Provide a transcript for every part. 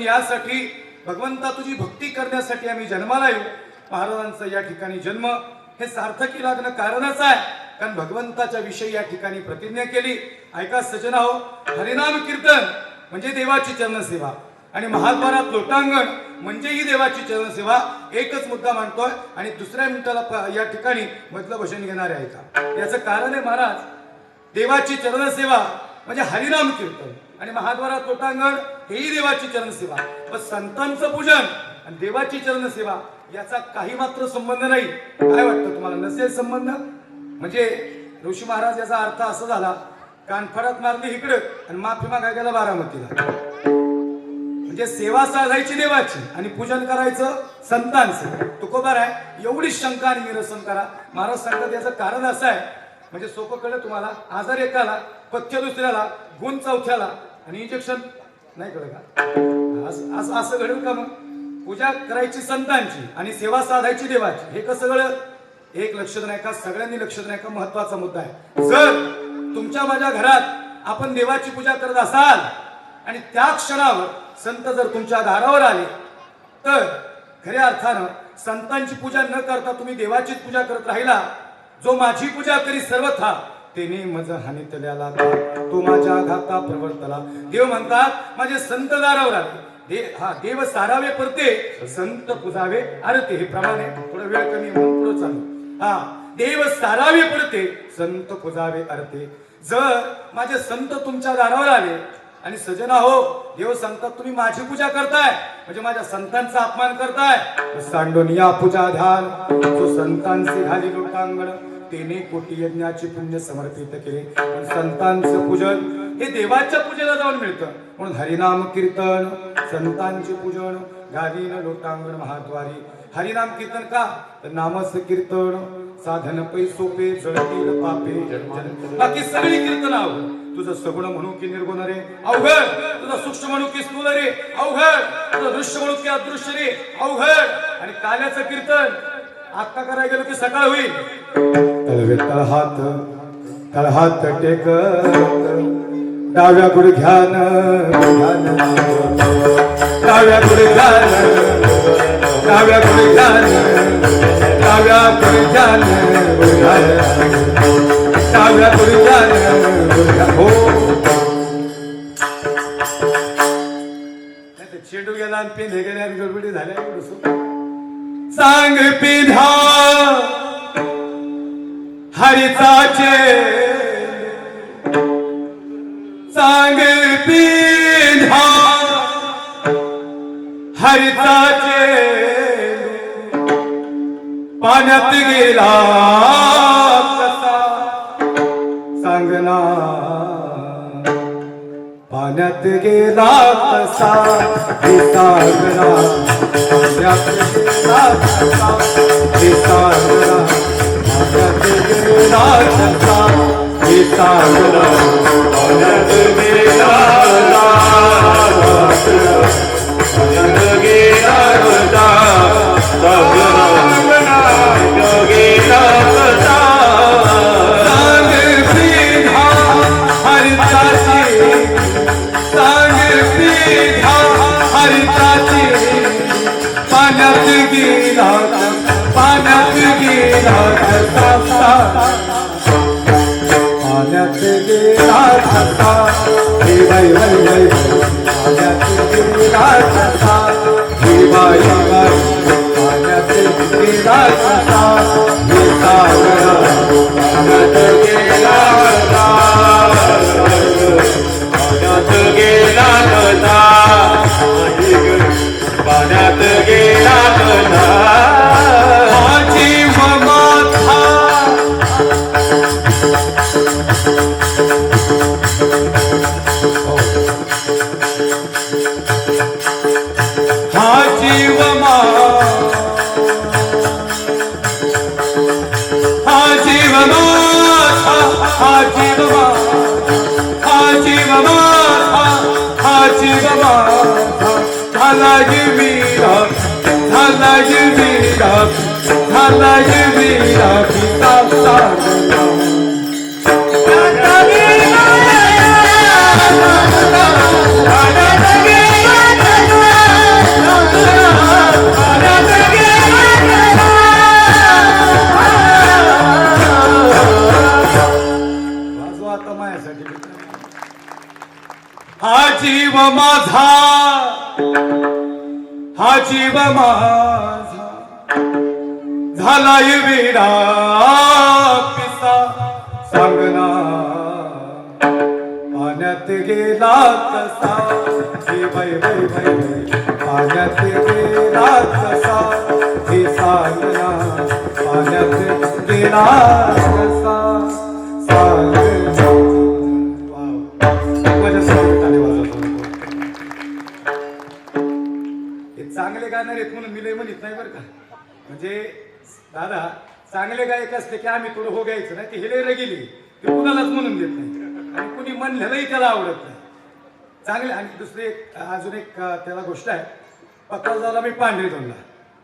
यासाठी भगवंता तुझी भक्ती करण्यासाठी आम्ही जन्माला येऊ. महाराजांचा या ठिकाणी जन्म हे सार्थकी लागणं कारणच आहे, कारण भगवंताच्या विषयी या ठिकाणी प्रतिज्ञा केली. ऐका सज्जनाहो, हरिनाम कीर्तन म्हणजे देवाची चरणसेवा आणि महाद्वारात लोटांगण म्हणजे ही देवाची चरणसेवा. एकच मुद्दा मांडतोय आणि दुसऱ्या मिनिटाला या ठिकाणी मधलं भजन घेणार आहे. का याचं कारण आहे महाराज, देवाची चरणसेवा म्हणजे हरिनाम कीर्तन आणि महाद्वारात लोटांगण हेही देवाची चरणसेवा. पण संतांचं पूजन आणि देवाची चरणसेवा याचा काही मात्र संबंध नाही. काय वाटतं तुम्हाला? नसेल संबंध म्हणजे ऋषी महाराज याचा अर्थ असा झाला, कानफडात मारली इकडं आणि माफी मागायला गेला बारामतीला. म्हणजे सेवा साधायची देवाची आणि पूजन करायचं संतांचं. तुकोबार आहे, एवढी शंका आणि निरसन करा. महाराज सांगतात याचं कारण असं आहे, म्हणजे सोपं कळलं तुम्हाला. आजार एकाला, पथ्य दुसऱ्याला, गुण चौथ्याला आणि इंजेक्शन नाही कळलं का? असं घडेल का? मग पूजा करायची संतांची आणि सेवा साधायची देवाची. हे कसं घडलं? एक लक्ष नाही का? सगळ्यांनी लक्ष नाही का? महत्वाचा मुद्दा आहे. जर तुमच्या माझ्या घरात आपण देवाची पूजा करत असाल आणि त्या क्षणावर संत जर तुमच्या दारावर आले तर खऱ्या अर्थानं संतांची पूजा न करता तुम्ही देवाचीच पूजा करत राहिला. जो माझी पूजा करी सर्वथा तेने मज हानितल्याला तो माझ्या घाता प्रवर्तला. देव म्हणतात माझे संत दारावर आले. देव सारावे परते संत पुजावे अरते. हे प्रमाण आहे. थोडा वेळ कमी म्हणून पुढे चालू. देव सारावे पडते संत पुजावे अरते. जर माझे संत तुमच्या दारावर आले आणि सजना हो, देव सांगतात तुम्ही माझी पूजा करताय म्हणजे माझ्या संतांचा अपमान करताय. सांडोनिया पूजा ध्यान जो संतांचे घाली लोटांगण तेने कोटी यज्ञाची पुण्य समर्पित केले. पण संतांचं पूजन हे देवाच्या पूजेला जाऊन मिळतं. म्हणून हरिनाम कीर्तन संतांचे पूजन घालीन लोटांगण महाद्वारी. हरिनाम कीर्तन का? तर नामच कीर्तन साधन पै सोपे जळतील पापे. बाकी सगळी कीर्तन आवड. तुझं सगुण म्हणू की निर्गुण रे अवघड, तुझं सूक्ष्म म्हणू की स्थूल रे अवघड, तुझं दृश्य म्हणू की अदृश्य रे अवघड. आणि काल्याचं कीर्तन आता करायला गेलो की सकाळ होईल. तळवे तळहात टेक डाव्या गुडघ्यान डाव्या गुडघ्यान डाव्या गुडघ्यान डाव्या गुडघ्यान डाव्या गुडघ्यान हो. चेंडू गेला आणि पेंधे गेले आणि गडबडी झाल्या. सांग पिधा हरिताचे सांग पिधा हरिताचे पाण्यात गेला कसा सांगना पाण्यात गेला कसा हे सांगना पाण्यात गेला कसा हे सांगना पाण्यात गेला कसा हे सांगना पाण्यात गेला पाण्यात गेला कसा सांगना गेला कसा सांग पिधा हरिताची सांग पिधा हरिताची पाण्यात गेला पाण्यात गेला कसा पाण्यात गेला कसा हे बाई बाई बाई पाण्यात गेला कसा हे बाई बाई पाण्यात गेला कसा हे सागरा पाण्यात गेला कसा पाण्यात गेला कसा पाण्यात गेला कसा हा जीव माथा हा जीव हा जीव माथा हा जीव हा जीव माथा हा जीव माथा झाला जीवीरा झाला जीवीरा झाला जीवीरा पिता सागरा Thank you. माझा हा जीव माझा झालाय वेडा पिसा सांगना पाण्यात गेला कसा हे बाई बाई बाई बाई पाण्यात गेला कसा हे सांगना पाण्यात गेला कसा सांगना. हे चांगले गाणार आहेत म्हणून मी लय म्हणत नाही बरं का. म्हणजे दादा चांगले गायक असते की आम्ही थोडं हो गायचं नाही ते हेले गेली ते कुणालाच म्हणून देत नाही आणि कुणी म्हणलेलंही त्याला आवडत नाही चांगले. आणि दुसरी एक अजून एक त्याला गोष्ट आहे. पक्काला मी पांढरी दोनला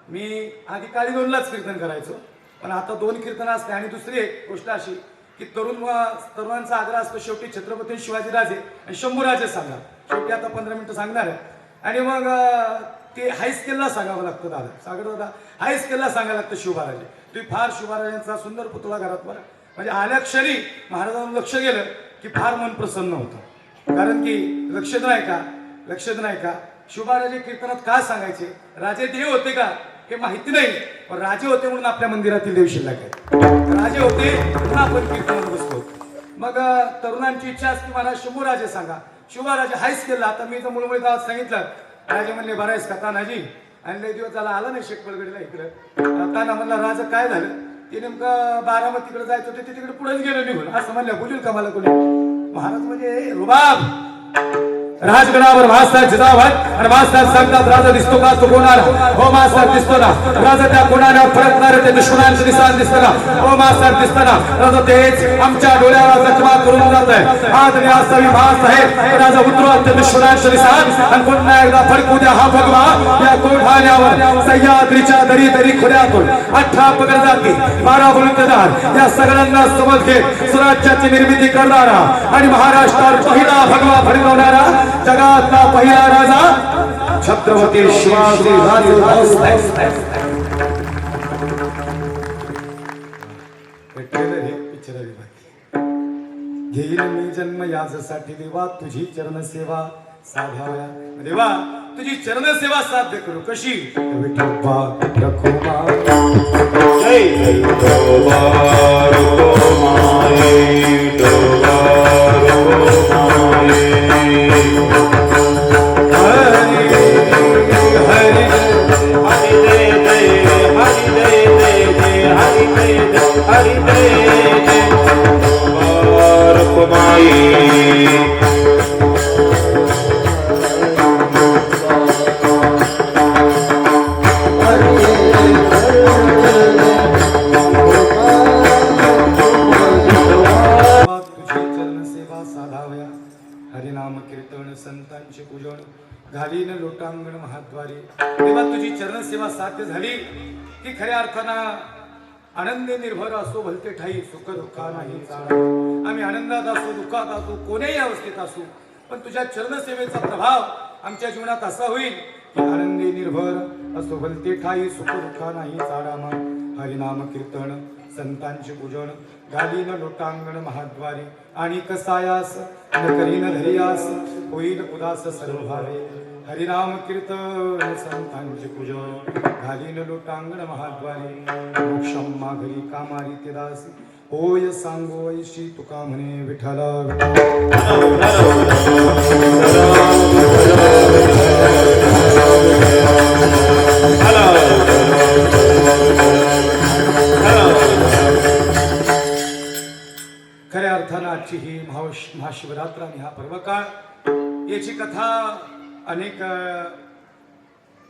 मी आधी काळी दोनलाच कीर्तन करायचो पण आता 2 कीर्तन असते. आणि दुसरी एक गोष्ट अशी की तरुणांचा आग्रह असतो शेवटी छत्रपती शिवाजीराजे आणि शंभूराजे सांगा शेवटी आता 15 मिनिटं सांगणार आहे. आणि मग ते हाय स्केलला सांगावं लागतं दादा सागर दादा हाय स्केलला सांगायला लागतं शिवबाराजे. तुम्ही फार शिवबाराजांचा सुंदर पुतळा घरात बरं म्हणजे आल्या क्षणी महाराजांना लक्ष गेलं की फार मन प्रसन्न होतं. कारण की लक्षात नाही का शिवबाराजे कीर्तनात का सांगायचे. राजे देव होते का हे माहिती नाही पण राजे होते म्हणून आपल्या मंदिरातील देव शिल्लक आहे. राजे होते म्हणून आपण कीर्तनात बसतो. मग तरुणांची इच्छा असते मला शंभूराजे सांगा. शिवबाराजे हायच केला. आता मी जर मुळमुळे गावात सांगितलं राजे म्हणले बरं आहेस का तानाजी आणि लय दिवस झाला आला नाही शेकपळगडीला इकडं. ताना म्हणला राजा काय झालं ते नेमकं बारामतीकडे जायचं होते ते तिकडे पुढेच गेलं निघून असं म्हणलं बोलील का मला कोणी. महाराज म्हणजे रुबाब राजगडावर मास्तर जिजाबाई आणि मास्तर सांगतात राजा दिसतो का तो कोणाला हो मास्तर दिसतो ना राजा त्या कोणाला फरकणार ते दुश्मनांचे निशाण दिसतं ना हो मास्तर दिसतं ना राजा तेच आमच्या डोळ्याला जखमा करून जात आहे. आज आणि आज सवी भास आहे राजा उतरवत ते दुश्मनांचे निशाण आणि पुन्हा एकदा फडकू द्या हा भगवा या कोठाण्यावर सह्याद्रीच्या दरी दरी खोऱ्यातून 18 पगड जाती 12 बलुतेदार या सगळ्यांना सोबत घेत स्वराज्याची निर्मिती करणारा आणि महाराष्ट्रात पहिला भगवा फडकवणारा जगातला पहिला राजा छत्रपती शिवाजी राजे. घेईल मी जन्म यासाठी देवा तुझी चरण सेवा साधाव्या देवा तुझी चरण सेवा साध्य करू कशी विठोबा रखोबा जय विठोबा रखोबा विठोबा हरिनाम कीर्तन संतांचे पूजन घालीन लोटांगण महाद्वारी. तेव्हा तुझी चरण सेवा साध्य झाली की खऱ्या अर्थानं आनंदी निर्भर असो भलते ठाई सुख दुःखा नाही चाल. आम्ही आनंदात असो दुःखात असो कोणत्याही अवस्थेत असो पण तुझ्या चरण सेवेचा प्रभाव आमच्या जीवनात असा होईल की आनंदी निर्भर असो भलते ठाई सुख दुःखा नाही चाळामा. हरिनाम कीर्तन संतांचे पूजन घालीन लोटांगण महाद्वारी आणि कसायास न करीन धरियास होईल उदास सर्व भावे. हरिनाम कीर्तन संतांचे पूजन घालीन लोटांगण महाद्वारी मोक्षम माघरी कामारी ते दास होय सांगो ऐशी तुका म्हणे विठ्ठला. खऱ्या अर्थानं आजची ही महाशिवरात्र आणि हा पर्वकाळ याची कथा अनेक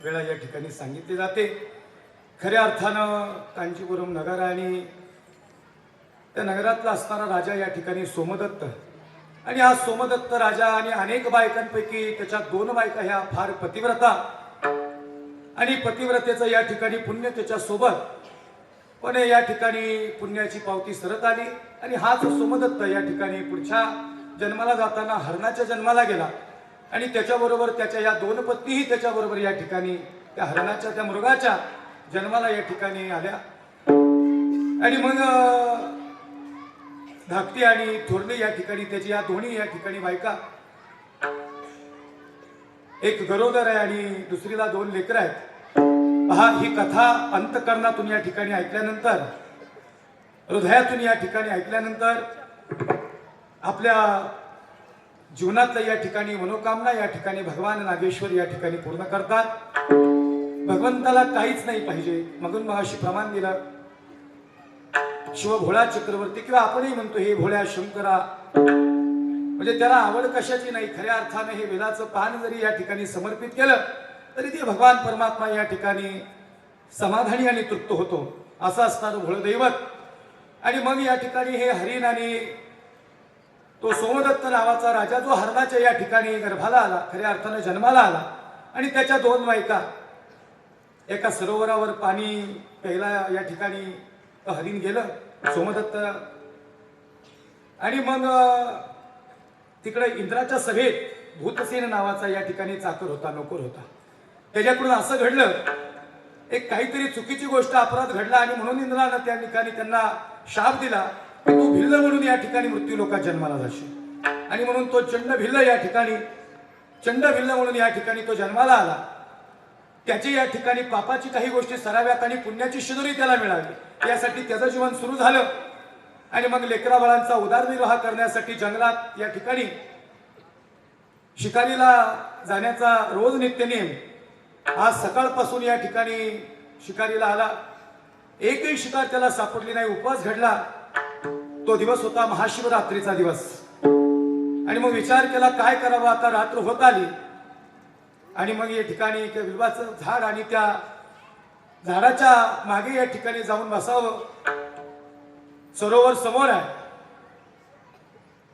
वेळा या ठिकाणी सांगितली जाते. खऱ्या अर्थानं कांचीपुरम नगर आणि त्या नगरातला असणारा राजा या ठिकाणी सोमदत्त आणि हा सोमदत्त राजा आणि अनेक बायकांपैकी त्याच्या 2 बायका ह्या फार पतिव्रता आणि पतिव्रतेचं या ठिकाणी पुण्य त्याच्या सोबत पण या ठिकाणी पुण्याची पावती सरत आली आणि हाच सोमदत्त या ठिकाणी पुढच्या जन्माला जाताना हरणाच्या जन्माला गेला आणि त्याच्याबरोबर त्याच्या या 2 पत्नीही त्याच्याबरोबर या ठिकाणी त्या हरणाच्या त्या मृगाच्या जन्माला या ठिकाणी आल्या. आणि मग धाकटी आणि थोरली या ठिकाणी त्याची या दोन्ही या ठिकाणी बायका एक गरोदर आहे आणि दुसरीला 2 लेकरं आहेत. पहा, ही कथा अंतःकरणातून या ठिकाणी ऐकल्यानंतर, हृदयातून या ठिकाणी ऐकल्यानंतर आपल्या जीवनातल्या या ठिकाणी मनोकामना या ठिकाणी भगवान नागेश्वर या ठिकाणी पूर्ण करतात. भगवंताला काहीच नाही पाहिजे म्हणून मगाशी प्रमाण दिलं. शिव भोळा चक्रवर्ती किंवा आपणही म्हणतो हे भोळ्या शंकरा, म्हणजे त्याला आवड कशाची नाही. खऱ्या अर्थाने हे वेलाचं पान जरी या ठिकाणी समर्पित केलं तरी ते भगवान परमात्मा या ठिकाणी समाधानी आणि तृप्त होतो. असं असणारं भोळ दैवत. आणि मग या ठिकाणी हे हरिण आणि तो सोमदत्त नावाचा राजा जो हरणाच्या या ठिकाणी गर्भाला आला, खऱ्या अर्थाने जन्माला आला, आणि त्याच्या 2 बायका एका सरोवरावर पाणी प्यायला या ठिकाणी हरिण गेलं सोमदत्त. आणि मग तिकडे इंद्राच्या सभेत भूतसेन नावाचा या ठिकाणी चाकर होता, नोकर होता. त्याच्याकडून असं घडलं, एक काहीतरी चुकीची गोष्ट अपराध घडला आणि म्हणून इंद्रानं त्या ठिकाणी त्यांना शाप दिला की तू भिल्ल म्हणून या ठिकाणी मृत्यू लोकात जन्माला जाशील. आणि म्हणून तो चंड भिल्ल या ठिकाणी, चंड भिल्ल म्हणून या ठिकाणी तो जन्माला आला. त्याची या ठिकाणी पापाची काही गोष्टी सराव्यात आणि पुण्याची शिदोरी त्याला मिळाली. यासाठी त्याचं जीवन सुरू झालं. आणि मग लेकरा बाळांचा उदरनिर्वाह करण्यासाठी जंगलात या ठिकाणी शिकारीला जाण्याचा रोज नित्यनेम. आज सकाळपासून या ठिकाणी शिकारीला आला, एकही शिकार त्याला सापडली नाही. उपवास घडला. तो दिवस होता महाशिवरात्रीचा दिवस. आणि मग विचार केला काय करावा, आता रात्र होत आली. आणि मग या ठिकाणी त्या बिल्वाचं झाड आणि त्या झाडाच्या मागे या ठिकाणी जाऊन बसावं. सरोवर समोर आहे,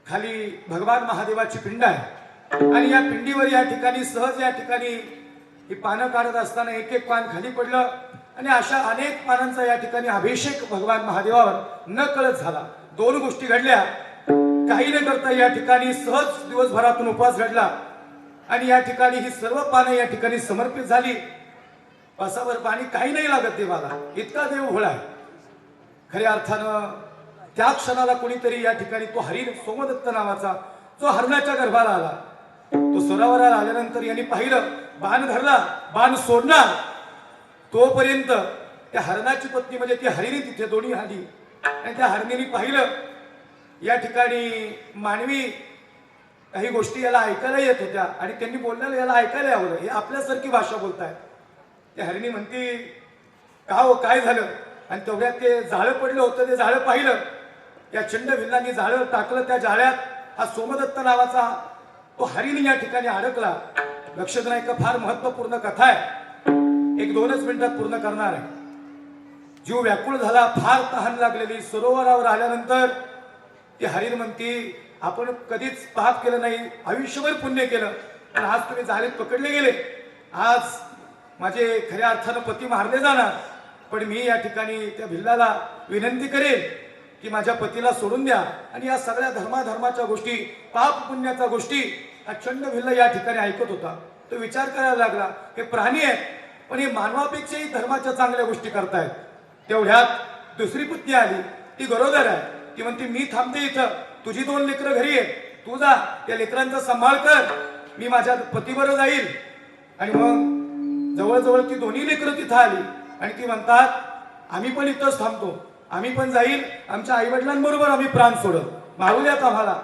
खाली भगवान महादेवाची पिंड आहे. आणि या पिंडीवर या ठिकाणी सहज या ठिकाणी ही पानं काढत असताना एक एक पान खाली पडलं आणि अशा अनेक पानांचा या ठिकाणी अभिषेक भगवान महादेवावर न कळत झाला. 2 गोष्टी घडल्या. काही न करता या ठिकाणी सहज दिवसभरातून उपवास घडला आणि या ठिकाणी ही सर्व पानं या ठिकाणी समर्पित झाली. बसावर पाणी काही नाही लागत देवाला, इतका देव भोळा आहे. खऱ्या अर्थानं त्या क्षणाला कोणीतरी या ठिकाणी तो हरिण सोमदत्त नावाचा जो हरणाच्या गर्भाला आला, तो सरोवराला आल्यानंतर यांनी पाहिलं, बाण धरला, बाण सोडणार तोपर्यंत त्या हरणाची पत्नी म्हणजे ती हरिणी तिथे दोन्ही आली. आणि त्या हरणीने पाहिलं या ठिकाणी मानवी काही गोष्टी याला ऐकायला येत होत्या आणि त्यांनी बोललेलं याला ऐकायला यावं. हे आपल्यासारखी भाषा बोलतायत. त्या हरिणी म्हणती का हो काय झालं. आणि तेवढ्यात ते जाळं पडलं होतं, ते जाळं पाहिलं. या चंड भिल्लांनी जाळं टाकलं. त्या जाळ्यात हा सोमदत्त नावाचा तो हरिणी या ठिकाणी अडकला. लक्षात नाही का, फार महत्वपूर्ण कथा आहे, 1-2च मिनिटात पूर्ण करणार आहे. जीव व्याकुळ झाला, फार तहान लागलेली. सरोवरावर आल्यानंतर ती हरिण म्हणती आपण कधीच पाप केलं नाही, आयुष्यभर पुण्य केलं, पण आज तुम्ही जाळीत पकडले गेले. आज माझे खऱ्या अर्थानं पती मारले जाणार, पण मी या ठिकाणी त्या भिल्लाला विनंती करेन की माझ्या पतीला सोडून द्या. आणि या सगळ्या धर्माच्या गोष्टी, पाप पुण्याच्या गोष्टी हा चंड भिल्ल या ठिकाणी ऐकत होता. तो विचार करायला लागला, हे प्राणी आहेत पण हे मानवापेक्षाही धर्माच्या चांगल्या गोष्टी करतायत. तेवढ्यात दुसरी पत्नी आली, ती गरोदर आहे. ती म्हणते मी थांबते इथं, तुझी 2 लेकरं घरी आहेत, तू जा त्या लेकरांचा सांभाळ कर, मी माझ्या पतीबरोबर जाईल. आणि मग जवळजवळ ती दोन्ही लेकरं तिथं आली आणि ती म्हणतात आम्ही पण इथंच थांबतो, आम्ही पण जाईल, आमच्या आईवडिलांबरोबर आम्ही प्राण सोडत, मारू द्यात आम्हाला.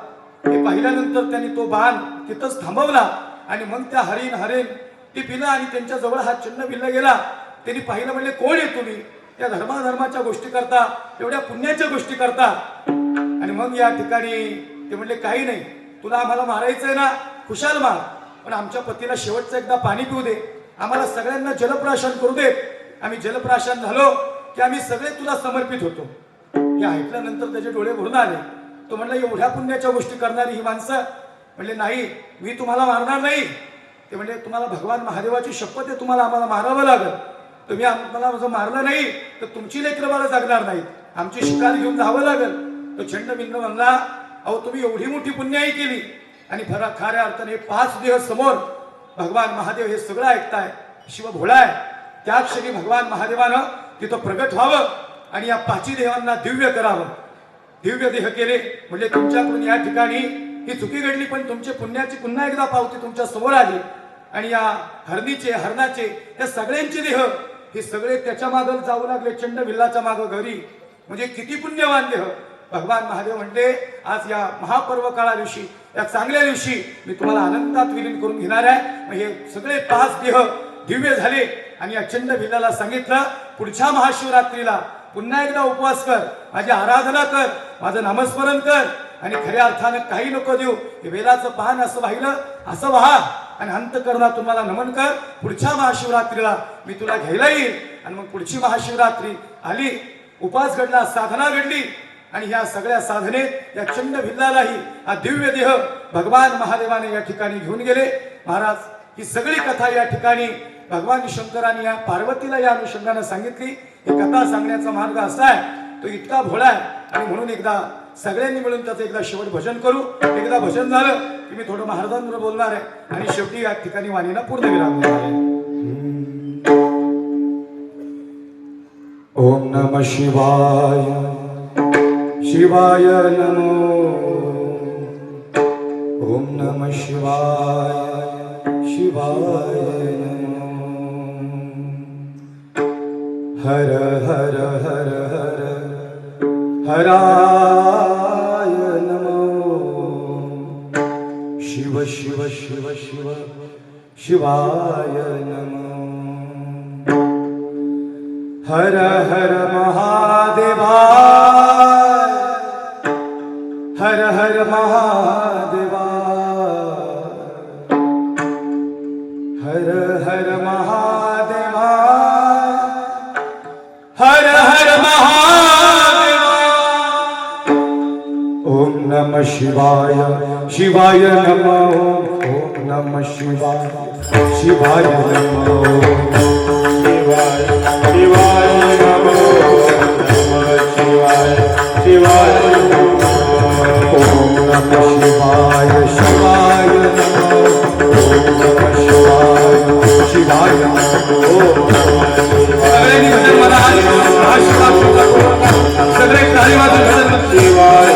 हे पाहिल्यानंतर त्यांनी तो बाण तिथंच थांबवला. आणि मग त्या हरिण ती पिलं आणि त्यांच्या जवळ हा चंड भिल्ल गेला. त्यांनी पाहिलं, म्हणले कोण आहे तुम्ही, त्या धर्माच्या गोष्टी करता, एवढ्या पुण्याच्या गोष्टी करता. आणि मग या ठिकाणी ते म्हणले काही नाही, तुला आम्हाला मारायचंय ना, खुशाल मार, पण आमच्या पतीला शेवटचं एकदा पाणी पिऊ दे, आम्हाला सगळ्यांना जलप्राशन करू दे, आम्ही जलप्राशन झालो की आम्ही सगळे तुला समर्पित होतो. हे ऐकल्यानंतर त्याचे डोळे भरून आले. तो म्हणला एवढ्या पुण्याच्या गोष्टी करणारी ही माणसं. म्हणले नाही, मी तुम्हाला मारणार नाही. ते म्हणजे तुम्हाला भगवान महादेवाची शपथ आहे, तुम्हाला आम्हाला मारावं लागेल. तुम्ही आम्हाला जर मारलं नाही तर तुमची लेकरं बाळं जगणार नाहीत, आमची शिकार घेऊन जावं लागेल. तो चंड भिल्ल म्हणला अहो तुम्ही एवढी मोठी पुण्याई केली आणि खऱ्या अर्थाने 5 देह समोर भगवान महादेव हे सगळं ऐकताय, शिव भोळा आहे. त्या क्षणी भगवान महादेवानं तिथं प्रगट व्हावं आणि या 5 देवांना दिव्य करावं. दिव्य देह केले. म्हणजे तुमच्याकडून या ठिकाणी ही चुकी घडली, पण तुमच्या पुण्याची पुन्हा एकदा पावती तुमच्या समोर आली आणि या हरणीचे हरणाचे या सगळ्यांचे देह हे सगळे त्याच्या मागं जाऊ लागले, चंड भिल्लाच्या मागं घरी. म्हणजे किती पुण्यवान देह. भगवान महादेव म्हणले आज या महापर्व काळा दिवशी, या चांगल्या दिवशी मी तुम्हाला अनंतात विलीन करून घेणार आहे. मग हे सगळे 5 देह दिव्य झाले आणि या चंड भिल्लाला सांगितलं पुढच्या महाशिवरात्रीला पुन्हा एकदा उपवास कर, माझी आराधना कर, माझं नामस्मरण कर आणि खऱ्या अर्थानं काही नको देऊ. हे वेलाचं पान असं वाहिलं असं वाहा आणि अंतःकरणातून मला नमन कर. पुढच्या महाशिवरात्रीला मी तुला घ्यायला येईल. आणि मग पुढची महाशिवरात्री आली, उपास घडला, साधना घडली आणि ह्या सगळ्या साधनेत या चंड भिल्लालाही हा दिव्य देह भगवान महादेवाने या ठिकाणी घेऊन गेले. महाराज ही सगळी कथा या ठिकाणी भगवान शंकराने या पार्वतीला या अनुषंगाने सांगितली. ही कथा सांगण्याचा मार्ग असा आहे, तो इतका भोळा आहे. आणि म्हणून एकदा सगळ्यांनी मिळून त्याचं एकदा शेवट भजन करू. एकदा भजन झालं की मी थोडं महाराजांबरोबर बोलणार आहे आणि शेवटी या ठिकाणी वाणीला पूर्ण विराम देणार आहे. ओम नमः शिवाय, शिवाय नमो. ओम नमः शिवाय, शिवाय नमो. हर हर हर हर हराय नमो. शिव शिव शिव शिव शिवाय नमो. हर हर महादेवा, हर हर महादेवा, हर हर महादेवा, हर हर महादेवा. ओम नमः शिवाय, शिवाय नमः. ओम नमः शिवाय, शिवाय नमः. शिवाय शिवाय नमः. नमः शिवाय, शिवाय नमः. ओम नमः शिवाय, शिवाय नमः. ओम नमः शिवाय, शिवाय नमः. सगळ्यांनी भजन म्हणा. सगळे ताली वाजून भजन. शिवाय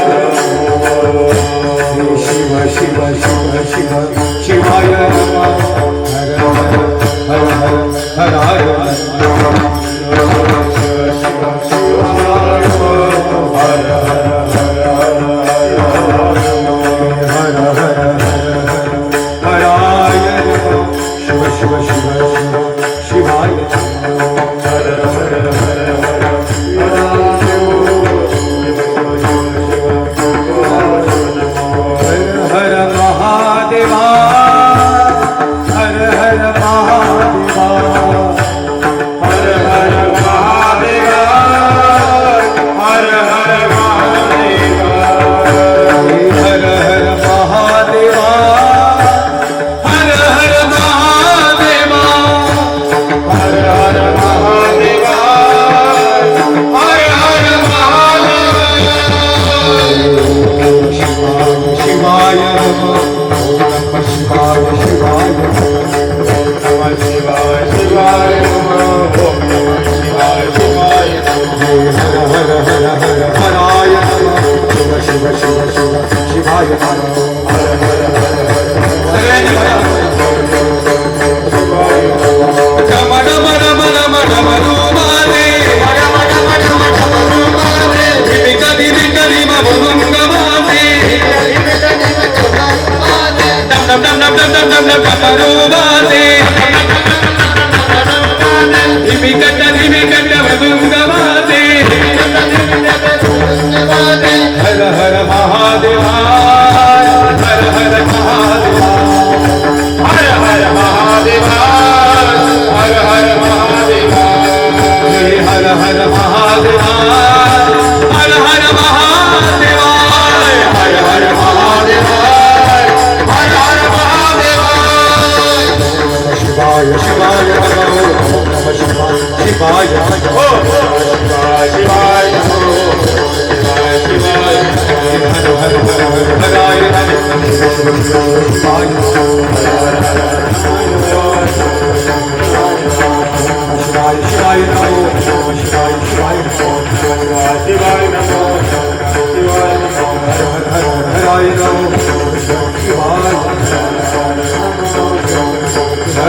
शिव शिव शिव शिव शिवाय नमः. हर हर हर हर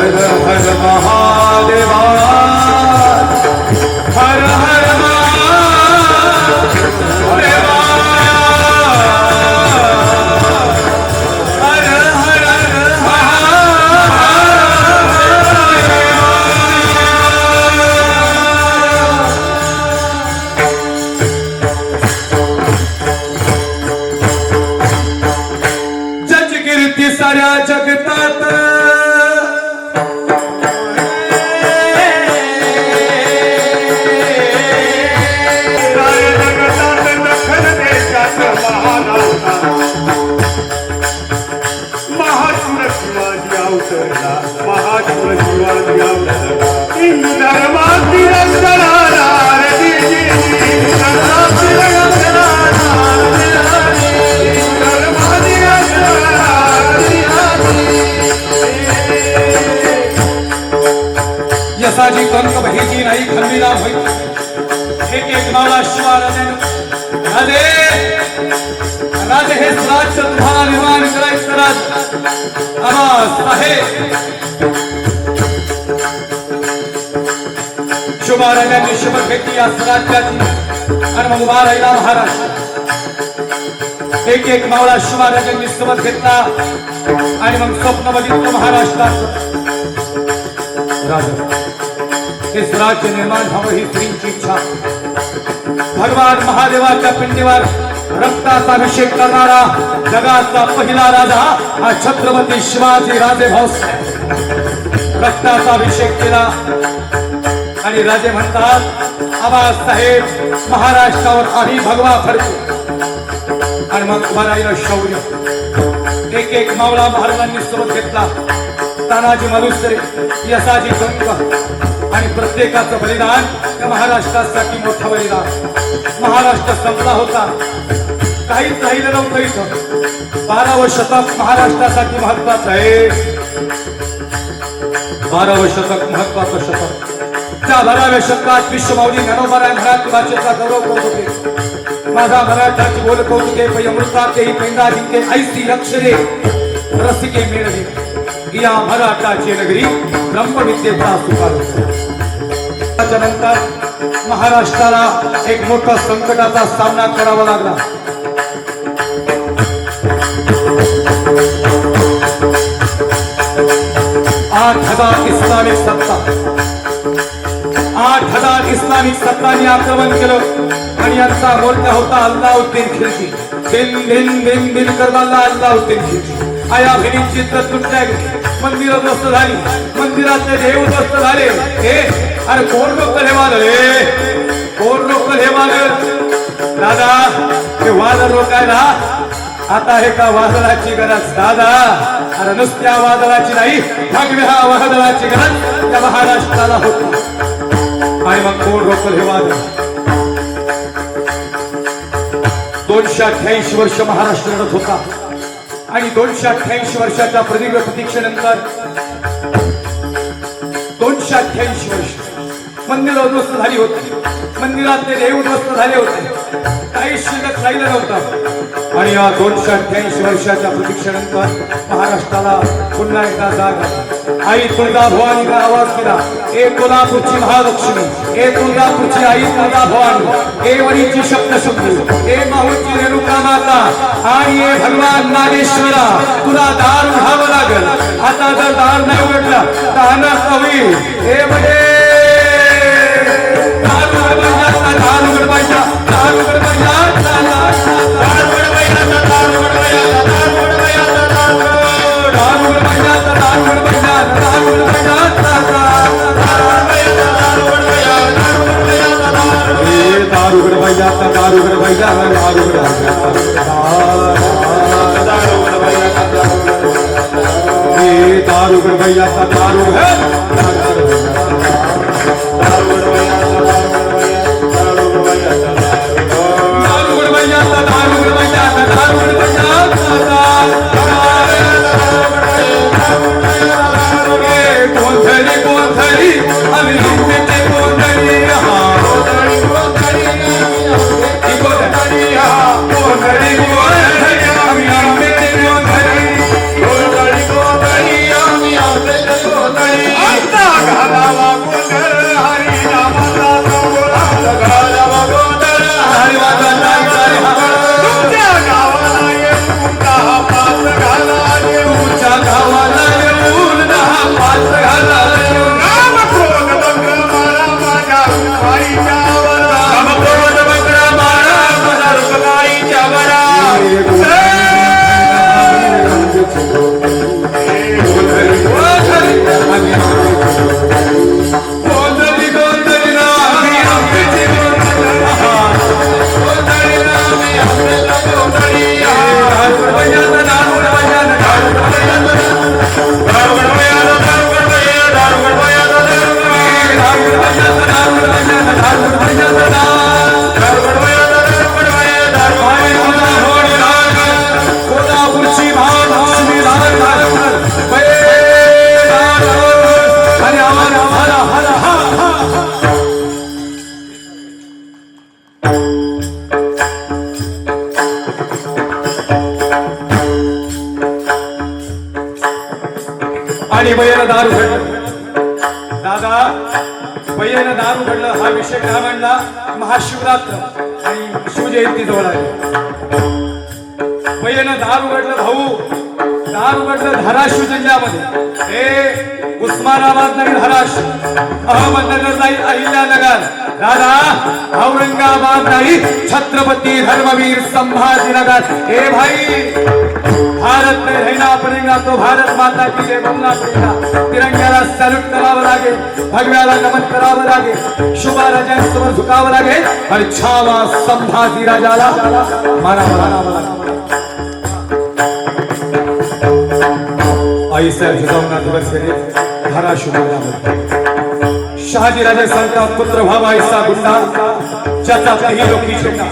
हर महादेवा हर हर महादेवा हर हर जज कीर्ती साऱ्या जगतात यसाजी कंक बहिजी नाही खंडीला होई एक एक मावळा शिवा राजे राजे हे स्वराज्य तुम्हाला निर्माण करायचं राज आवाज आहे शुभा राजांनी शपथ घेतली या स्वराज्याची आणि मग उभा राहिला महाराष्ट्र एक एक मावळा शिवा राजांनी शपथ घेतला आणि मग स्वप्न बघितलं महाराष्ट्राचं राजा हे स्वराज्य निर्माण व्हावं ही स्त्रीची इच्छा भगवान महादेवाच्या पिंडीवर रक्ताचा अभिषेक करणारा जगाचा पहिला राजा हा छत्रपती शिवाजी राजे भाऊसाहेब रक्ताचा अभिषेक केला आणि राजे म्हणतात आबासाहेब महाराष्ट्रावर आधी भगवा फडकू आणि मग उभा राहिलं शौर्य एक एक मावळा महाराजांनी सोबत घेतला तानाजी मालुसरे यसाजी कंक आणि प्रत्येकाचं बलिदान या महाराष्ट्रासाठी मोठं बलिदान महाराष्ट्र संपला होता काहीच राहिलं नव्हतं इथं 12वं शतक महाराष्ट्रासाठी महत्वाचं आहे 12वं शतक महत्वाचं शतक त्या 12व्या शतकात विश्वमाऊली ज्ञानोबाराय मराठी भाषेचा गौरव करत होते माझा मराठाची बोल कौतुके पै अमृताचे ही पैंदा जिंके ऐसी अक्षरे रसिके मिळवी या मराठाची नगरी ब्रह्मविद्येचा सुकार त्यानंतर महाराष्ट्राला एक मोठा संकटाचा सामना करावा लागला 8,000 इस्लामिक सत्ता 8,000 इस्लामिक सत्तांनी आक्रमण केलं आणि यांचा मोर्चा होता अल्लाउद्दीन खिलजी बिन बिन बिन बिन करताना अल्लाउद्दीन खिलजी आया भिनीची तुटल्या मंदिर उद्ध्वस्त झाली मंदिरातले देव उद्ध्वस्त झाले हे अरे कोण लोक हे वादळे कोण लोक हे वादळ दादा हे वादळ रोखायला आता हे का वादळाची गरज दादा अरे नुसत्या वादळाची नाही भगव्या वादळाची गरज या महाराष्ट्राला होती आणि मग कोण रोखल हे वादळ 288 वर्ष महाराष्ट्र लढत होता आणि 288 वर्षाच्या प्रदीर्घ प्रतीक्षेनंतर 288 वर्ष मंदिर उद्ध्वस्त झाली होती मंदिरातले देव उद्ध्वस्त झाले होते काही शिल्लक राहिलं नव्हतं आणि या 288 वर्षाच्या प्रतीक्षेनंतर महाराष्ट्राला पुन्हा एकदा जाग आली आई तुळजा भवानीला आवाज दिला ए कोल्हापूरची महालक्ष्मी ए तुळजापूरची आई तुळजा भवानी ए वरीची सप्तशृंगी ए माहूरची रेणुका माता आणि ए भगवान नागेश्वरा तुला दार उघडावं लागल आता जर दार नाही उघडलं तर अनर्थ होईल हे म्हणजे दार उघडवायचा दार उघडवायचा दार उघडवायचा Hey! दादा पय्येनं दार उघडलं हा विषय का म्हणला महाशिवरात्र आणि शिवजयंती जवळ आहे पय्येनं दार उघडलं भाऊ दार उघडलं धाराशिव जिल्ह्यामध्ये हे उस्मानाबाद नाही धाराशिव अहमदनगर नाही अहिल्यानगर दादा औरंगाबाद नाही छत्रपती धर्मवीर संभाजीनगर हे भाई भारत में रहना पड़ेगा तो भारत माता की जय बोलना पड़ेगा तिरंग्याला सॅल्यूट करावं लागेल भगव्याला नमन करावं लागेल शुभा राजांसमोर झुकावं लागेल आणि छावा संभाजी राजाला मानावं लागेल आई साहेब जिजाऊंना दिवस गेले धाराशिव जिल्ह्यामध्ये शहाजी राजे सांगता पुत्र व्हावा ऐसा गुंडा ज्याचा काही लोकी छेडा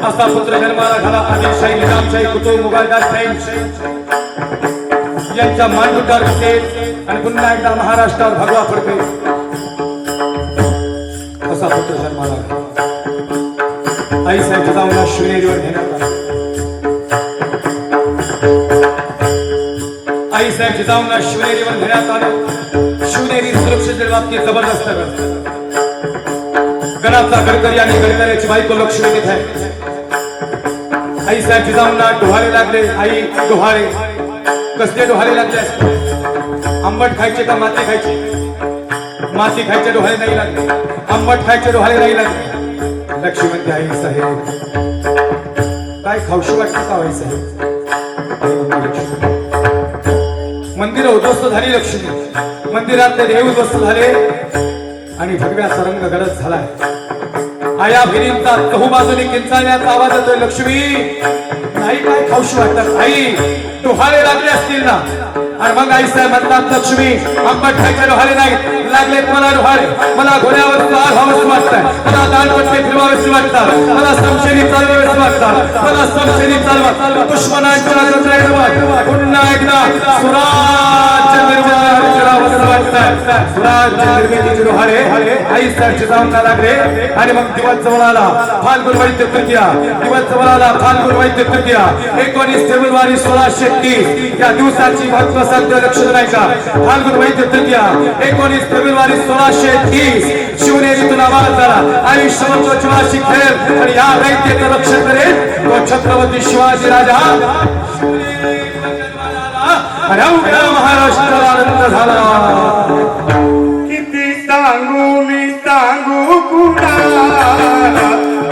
असा पुत्र जन्माला झाला आदिलशाही निजामशाही कुतुब मुघलदार शाही यांच्या मांडुकार बसेल आणि पुन्हा एकदा महाराष्ट्रावर भगवा पडते असा पुत्र जन्माला आई साहेब जिजाऊंना शिवनेरीवर घेण्यात आला आई साहेब जिजाऊंना शिवनेरीवर घेण्यात आलं शिवनेरी सुरक्षेच्या बाबतीत जबरदस्त गणाचा गडकरी आणि गडकऱ्याची बायको लक्ष्मी तिथे आहे आई साहेब जिजाऊंना डोहाळे लागले आई डोहाळे कसले डोहाळे लागले आंबट खायचे का माती खायची माती खायचे डोहाळे नाही लागले आंबट खायचे डोहाळे नाही लागले लक्ष्मी म्हणते आई साहेब काय खाऊशी वाटतं का आई साहेब मंदिर उद्ध्वस्त झाली लक्ष्मी मंदिरातले देव उद्ध्वस्त झाले आणि भगव्याचा रंग गडद झालाय आया भिरींचा चहूबाजूने किंचाळण्याचा आवाज येतोय लक्ष्मी नाही काय खाऊशी वाटतात आई डोहाळे लागले असतील ना आणि मग आई साहेब म्हणतात लक्ष्मी आंबट खायचे डोहाळे नाही लागले मला डोहाळे मला घोड्यावर स्वार व्हावंच वाटतं मला दांडपट्टे फिरवावेच वाटतात मला समशेरी चालवावेच वाटतात मला समशेरी चालवा पुष्पनांच्या पुन्हा एकदा सुराज्य निर्माण करावंच वाटतं सुराज्य निर्मितीचे डोहाळे आई साहेब जिजाऊंना लागले आणि मग दिवस जवळ आला फाल्गुन वैद्य तृतीया दिवस जवळ आला फाल्गुन वैद्य तृतीया 19 फेब्रुवारी 1630 या दिवसाची महत्व सांगतो लक्ष नाही का फाल्गुन वैद्य तृतीया 19 फेब्रुवारी 1630 शिवनेरीतून आवाज झाला आयुष्यभर जीवाशी खेळ आणि या वैद्यचं रक्षण करेल तो छत्रपती शिवाजी राजा आणि अवघ्या महाराष्ट्राला आनंद झाला किती सांगू मी सांगू कुणाला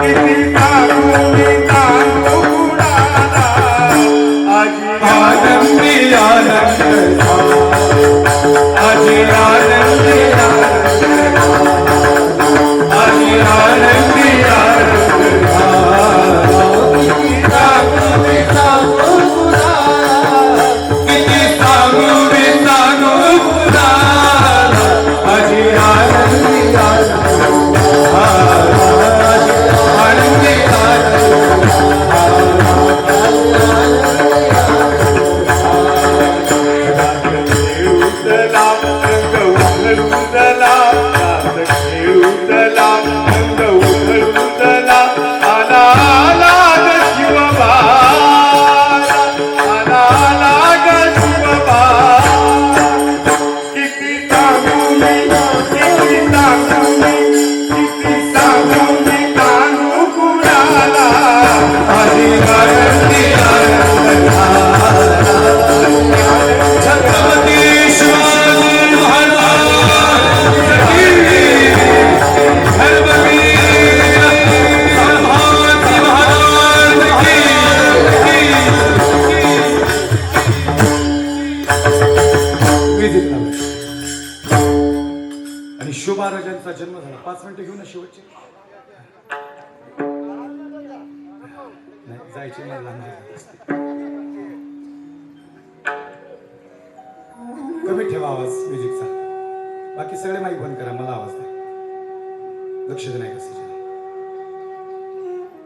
किती सांगू मी सांगू कुणाला आनंदी आनंद आजी आनंदी आजी आनंदी महाराजांचा जन्म झाला 5 मिनिटं घेऊन शेवटचे नाही जायचे मला कमी ठेवा आवाज म्युझिकचा बाकी सगळे माईक बंद करा मला आवाज नाही लक्ष दे नाही कसं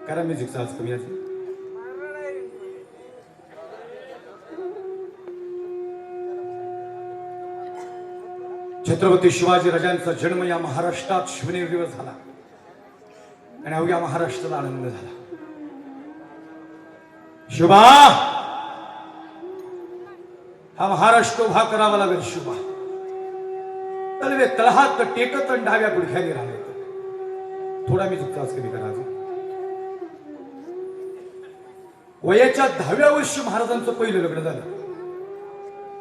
करा म्युझिकचा आवाज कमी आहे छत्रपती शिवाजी राजांचा जन्म या महाराष्ट्रात शिवनेरी दिवस झाला आणि अवघ्या महाराष्ट्राला आनंद झाला शुभा हा महाराष्ट्र उभा करावा लागेल शुभा तळवे तळहात टेकत आणि डाव्या गुडघ्याने राहत. थोडा मी चुकताच कमी करा. अजून वयाच्या 10व्या वर्षी महाराजांचं पहिलं लग्न झालं.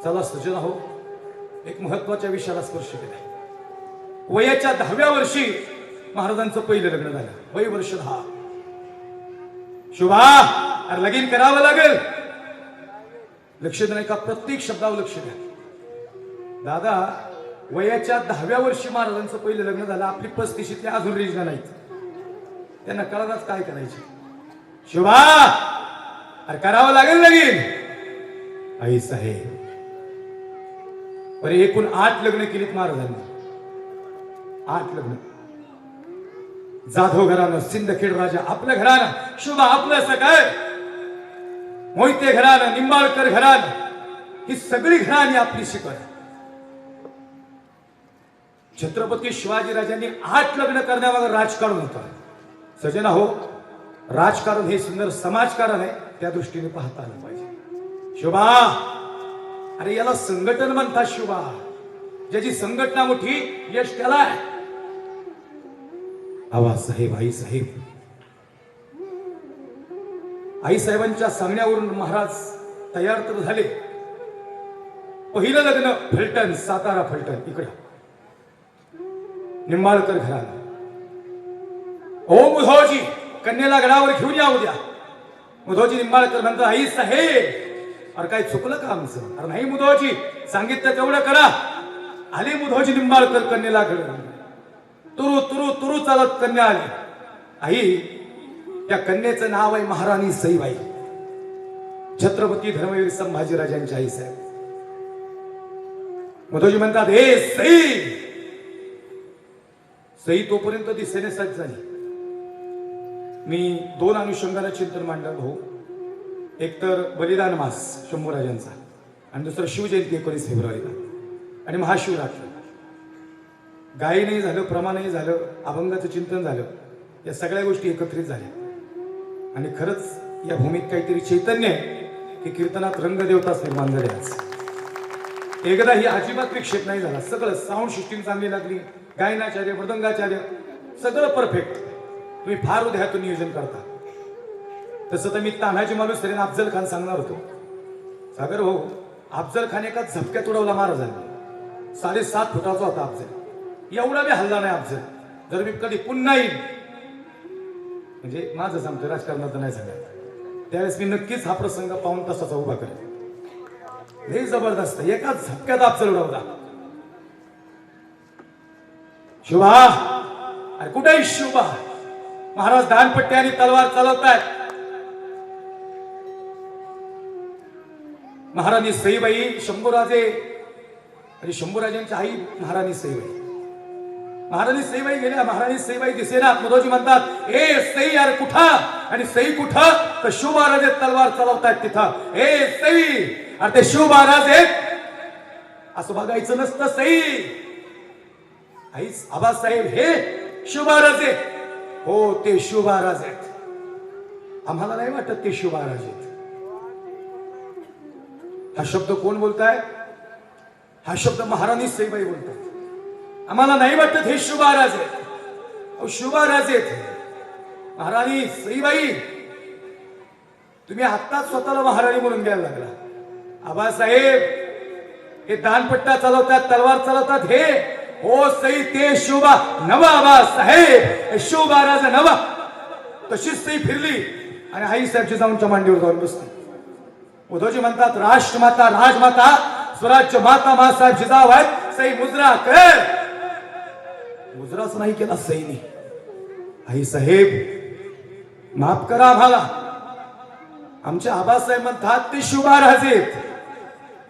चला सज्जन हो, एक महत्वाच्या विषयाला स्पर्श केलाय. वयाच्या 10व्या वर्षी महाराजांचं पहिलं लग्न झालं. वय वर्ष 10. शुभा, अरे लगीन करावं लागेल. लक्ष नाही का? प्रत्येक शब्दावर लक्ष द्या. दादा, वयाच्या 10व्या वर्षी महाराजांचं पहिलं लग्न झालं. आपली 35शीतली अजून रेजना नाहीत. त्यांना कळालाच काय करायचे. शुभा, अरे करावं लागेल लगीन. आई साहेब, बरे एकूण 8 लग्न केलीत महाराजांनी. 8 लग्न. जाधव घराणं, सिंदखेड राजा आपलं घराणं, शुभा आपलं सगळं, मोहिते घराणं, निंबाळकर घराणं, ही सगळी घराणी आपली शिकवण. छत्रपती शिवाजी राजांनी 8 लग्न करण्यामागे राजकारण होतं. सजना हो, राजकारण हे सुंदर समाजकारण आहे, त्या दृष्टीने पाहता आलं पाहिजे. शुभा, अरे याला संघटन म्हणतात. शुभा, ज्याची संघटना मोठी यश त्याला आहे. आवाज साहेब, आई साहेब, आई साहेबांच्या सांगण्यावरून महाराज तयार तर झाले. पहिलं लग्न फलटण, सातारा फलटण इकडं, निंबाळकर घराणं. ओ मुधोजी, कन्याला गडावर घेऊन या उद्या. मुधोजी निंबाळकर म्हणतात, आई साहेब, अरे काय चुकलं का आमचं? अरे नाही मुधोजी, सांगितलं तेवढं करा. आले मुधोजी निंबाळकर कन्याला घडलं. तुरु तुरु तुरु चालत कन्या आली. आई, त्या कन्याचं नाव आहे महाराणी सईबाई, छत्रपती धर्मवीर संभाजीराजांची आई साहेब. मुधोजी म्हणतात, हे सई. सई तोपर्यंत दिसेने सज्ज झाली. मी 2 अनुषंगाने चिंतन मांडलं हो. एक तर बलिदान मास शंभूराजांचा, आणि दुसरं शिवजयंती 19 फेब्रुवारीला, आणि महाशिवरात्र. गायी नाही झालं, प्रमाणही झालं, अभंगाचं चिंतन झालं, या सगळ्या गोष्टी एकत्रित झाल्या. आणि खरंच या भूमीत काहीतरी चैतन्य आहे की कीर्तनात रंगदेवताच निर्माण झाले. आज एकदा ही अजिबात विक्षेप नाही झाला. सगळं साऊंड सिस्टीम चांगली लागली, गायनाचार्य, मृदंगाचार्य, सगळं परफेक्ट. तुम्ही फार उद्यातून नियोजन करता. तसं तर मी तान्हाजी माणूस तरी अफजल खान सांगणार होतो. सागर हो, अफजल खान एका झपक्यात उडवला महाराजांनी. 7.5 फुटाचा होता अफजल. एवढा बी हल्ला नाही अफजल. जर मी कधी पुन्हा येईल, म्हणजे माझं सांगतो, राजकारणात नाही सांगत, त्यावेळेस मी नक्कीच हा प्रसंग पाहून तसाचा उभा करेन. हे जबरदस्त, एका झपक्यात अफजल उडवला. शुभा, अरे कुठे शुभा? महाराज दानपट्टी आणि तलवार चालवतायत. महाराणी सईबाई, शंभूराजे आणि शंभूराजांची आई महाराणी सईबाई. महाराणी सईबाई गेल्या. महाराणी सईबाई दिसेना. मुधोजी म्हणतात, ए सई, यार कुठं? आणि सई कुठं? तर शिव महाराज तलवार चालवतायत तिथं. ए सई, अरे ते शिव महाराज आहेत असं बघायचं नसतं. सई, आई आबासाहेब, हे शिव महाराज आहेत. हो, ते शिव महाराज आहेत. आम्हाला नाही वाटत ते शिव महाराज आहेत. हा शब्द कोण बोलताय? हा शब्द महाराणी सईबाई बोलतात. आम्हाला नाही वाटत हे शिव महाराज आहेत. शिव महाराज आहेत. महाराणी सईबाई, तुम्ही आत्ताच स्वतःला महाराणी म्हणून घ्यायला लागला. आबासाहेब, हे दानपट्टा चालवतात, तलवार चालवतात, हे हो सई ते शिवबा नवा. आबासाहेब, शिव महाराज नवा. तशीच सई फिरली आणि आई साहेबची जाऊनच्या मांडीवर जाऊन बसली. उद्धवजी म्हणतात, राष्ट्रमाता, राजमाता, स्वराज्य माता, मासाहेब जिजाऊ आहेत. सई मुजरा कर. मुजराच नाही केला सईने. आई साहेब, माफ करा आम्हाला. आमचे आबासाहेब म्हणतात ते शिव महाराज आहेत.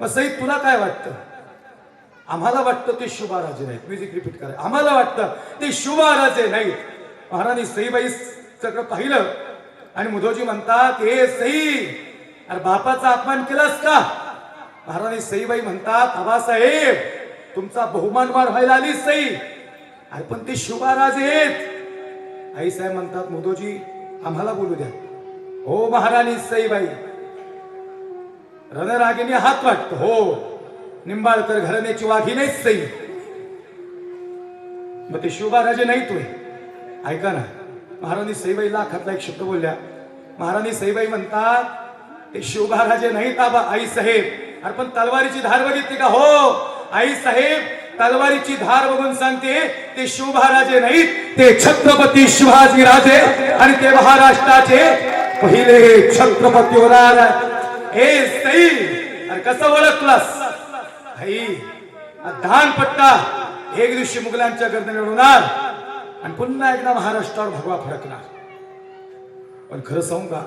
मग सई, तुला काय वाटतं? आम्हाला वाटतं ते शिव महाराज नाहीत. म्युझिक रिपीट करा. आम्हाला वाटतं ते शिव महाराज नाहीत. महाराणी सईबाई सगळं पाहिलं आणि मुधोजी म्हणतात, हे सई, अरे बापाचा अपमान केलास का? महाराणी सईबाई म्हणतात, आबासाहेब, तुमचा बहुमान व्हायला आली सई. अरे पण ते शिव महाराज आहेत. आई साहेब म्हणतात, मुधोजी आम्हाला बोलू द्या. हो महाराणी सईबाई, रणरागिणी हात वाटतो. हो, निंबाळकर घराण्याची वाघी नाहीच सई. मग ते शिवबाराजे नाही तोय. ऐका ना, महाराणी सईबाईला अखातला एक शब्द बोलल्या. महाराणी सईबाई म्हणतात ते शिवबाराजे नाहीत आबा आई साहेब. अरे पण तलवारीची धार बघितली का? हो आई साहेब, तलवारीची धार बघून सांगते ते शिवबाराजे नाहीत, ते छत्रपती शिवाजी राजे आणि ते महाराष्ट्राचे पहिले छत्रपती होणार. हे सई, अरे कसं ओळखलास? आई दान पट्टा एक दिवशी मुघलांच्या गर्दनीवर होणार आणि पुन्हा एकदा महाराष्ट्रावर भगवा फडकणार. पण खरं सांगू का,